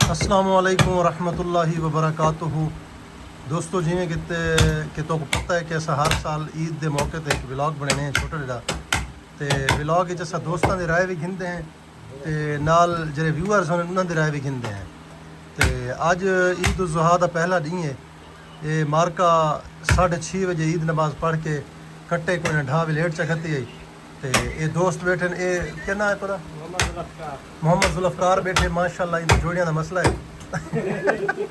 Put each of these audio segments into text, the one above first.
السلام علیکم ورحمۃ اللہ وبرکاتہ دوستو جی کہ تو پتہ ہے کہ ایسا ہر سال عید دے موقع تے ایک ولاگ بنے ہیں چھوٹا جڑا تے ولاگ وچ اساں دوستاں دی رائے بھی گھندے ہیں تے نال جڑے ویورز ہیں انہاں دی رائے بھی گھندے ہیں تے اج عید الاضحیٰ دا پہلا دن ہے یہ مارکا 6:30 بجے عید نماز پڑھ کے کٹے کوئی ڈھا بھی لیٹ چکھتی ہے تے یہ دوست بیٹھے اے کیا نام ہے تھوڑا محمد ذوالفقار بیٹھے ماشاءاللہ ان جوڑیاں دا مسئلہ ہے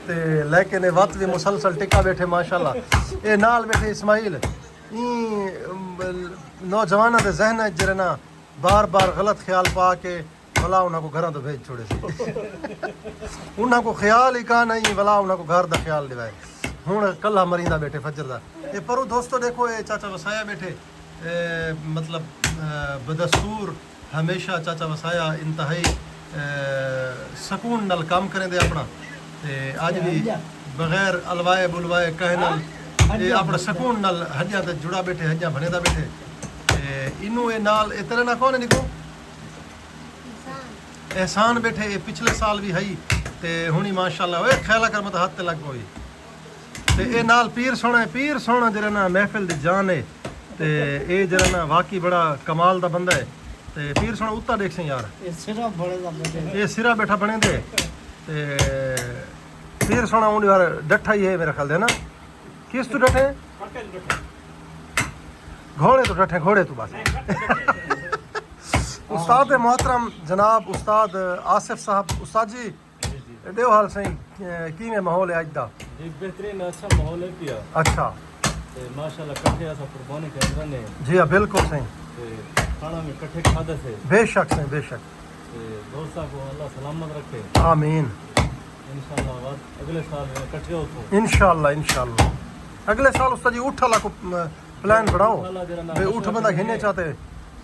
تے لیکن یہ وقت بھی مسلسل ٹکا بیٹھے ماشاءاللہ اے نال بیٹھے اسماعیل نوجوانوں دے ذہن ہے جڑے نا بار بار غلط خیال پا کے بلا انہاں کو گھراں تو بھیج چھوڑے سی انہاں کو خیال ہی کا نہیں بلا انہاں کو گھر دا خیال دیوائے ہوں کلہ مریندا بیٹھے فجر دا اے پرو دوستو دیکھو اے چاچا وسایا بیٹھے مطلب بدستور ہمیشہ چاچا وسایا انتہائی سکون نال کام کریں دے اپنا تے اج بھی بغیر الوائے بلوائے کہے نال یہ اپنا سکون نال حجاں تے جڑا بیٹھے حجاں بنے دا بیٹھے تے انہوں اے نال اے تیرے نا کون ہے نکو احسان بیٹھے اے پچھلے سال بھی ہئی تے ہونی ماشاءاللہ اوے خیال کر مت ہاتھ تے لگ ہوئی تے اے نال پیر سونا جڑا نا محفل دی جان ہے تے اے جڑا نا واقعی بڑا کمال دا بندہ ہے تے پیر سونا اُتا دیکھ سیں یار یہ سرا بیٹھا بنے دے تے پیر سونا اون یار ڈٹھا ہی ہے میرا خیال ہے نا کس تو ڈٹھے گھوڑے تو ڈٹھے گھوڑے تو بس استاد محترم جناب استاد آصف صاحب استاد جی دیو حال سیں کیویں ماحول ہے اج دا جی بہترین اچھا ماحول ہے پیا اچھا ماشاءاللہ کٹھے اسا قربانی کر رہے ہیں جی ہاں بالکل صحیح کھانا میں کٹھے کھاتے تھے بے شک صحیح بے شک دوستوں کو اللہ سلامت رکھے آمین انشاءاللہ اگلے سال کٹھے ہوتے انشاءاللہ اگلے سال استاد جی اٹھ اللہ کو پلان بناؤ بے اٹھ بندہ گھنے چاہتے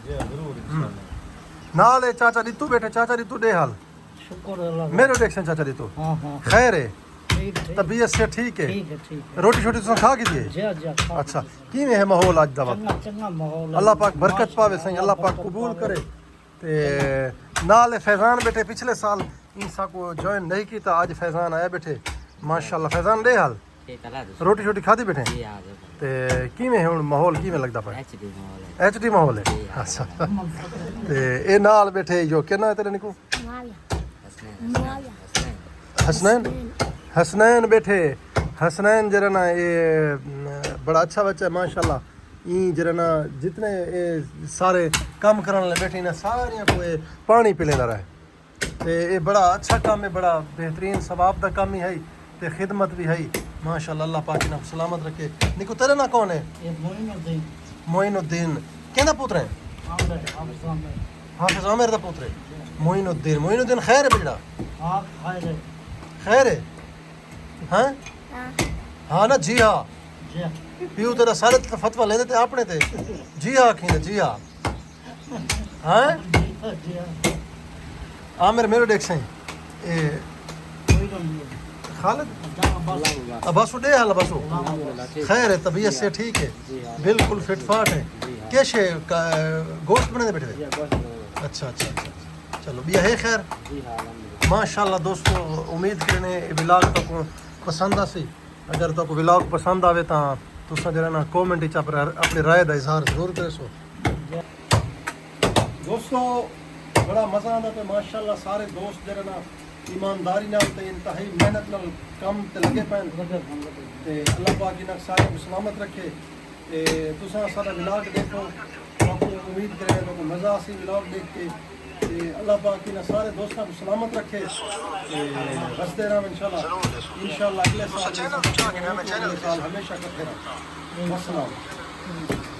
جی ضرور انشاءاللہ نال چاچا ریتو بیٹھے چاچا ریتو دے حال شکر اللہ میرے دیکھیں چاچا ریتو ہاں خیر ہے ٹھیک طبیعت سے ٹھیک ہے ٹھیک روٹی شوٹی تو کھا کے دیے جی جی اچھا کیویں ہے ماحول اج دا وقت چنگا ماحول اللہ پاک برکت پاوے سائیں اللہ پاک قبول کرے تے نال فیضان بیٹھے پچھلے سال انسا کو جوائن نہیں کیتا آج فیضان آیا بیٹھے ماشاءاللہ فیضان دے حال روٹی شوٹی کھادی بیٹھے تے کیویں ہے ہن ماحول کیویں لگدا پیا ایچ ڈی ماحول ہے اچھا تے اے نال بیٹھے جو کہنا ہے تیرے نکو حسنین بیٹھے حسنین جرا نا یہ بڑا اچھا بچہ ہے ماشاءاللہ این جرا نا جتنے سارے کام کرنے والے بیٹھے نا ساریاں کو پانی پی لینا رہے تے یہ بڑا اچھا کام ہے بڑا بہترین ثواب دا کام ہی ہے تے خدمت بھی ہے ماشاءاللہ اللہ پاک انہاں کو سلامت رکھے نکو تیرے نا کون ہے معین الدین کہندا پوتر ہے حافظ عامر دا پوتر ہے معین الدین خیر ہے بجڑا خیر ہے ہاں ہاں نا جی ہاں پیو تیرا سارے فتویٰ لے دیتے اپنے تے جی ہاں کھیندے جی ہاں ہاں عامر میرے دیکھ سیں خالد بسو دے حال بسو خیر ہے طبیعت سے ٹھیک ہے بالکل فٹ فاٹ ہے کیش ہے گوشت بنے دے بیٹھے تھے اچھا چلو بھی ہے خیر ماشاءاللہ دوستو امید کرنے ولاگ تو کو پسند آسی اگر تو کو ولاگ پسند آوے تا تساں جڑا نا کومنٹ وچ اپنی رائے دا اظہار ضرور کرے سو دوستو بڑا مزہ آندا تے ماشاءاللہ سارے دوست جڑا نا ایمانداری نال تے انتہائی محنت نال کام تے لگے پین تے اللہ پاک انہاں سارے کو سلامت رکھے تے تساں سارا ولاگ دیکھو تو امید کرے تو مزہ آسی ولاگ دیکھ کے اللہ پاک انہاں سارے دوستاں کو سلامت رکھے ہستے رہو انشاءاللہ اگلے سال ہمیشہ کرتے رہو السلام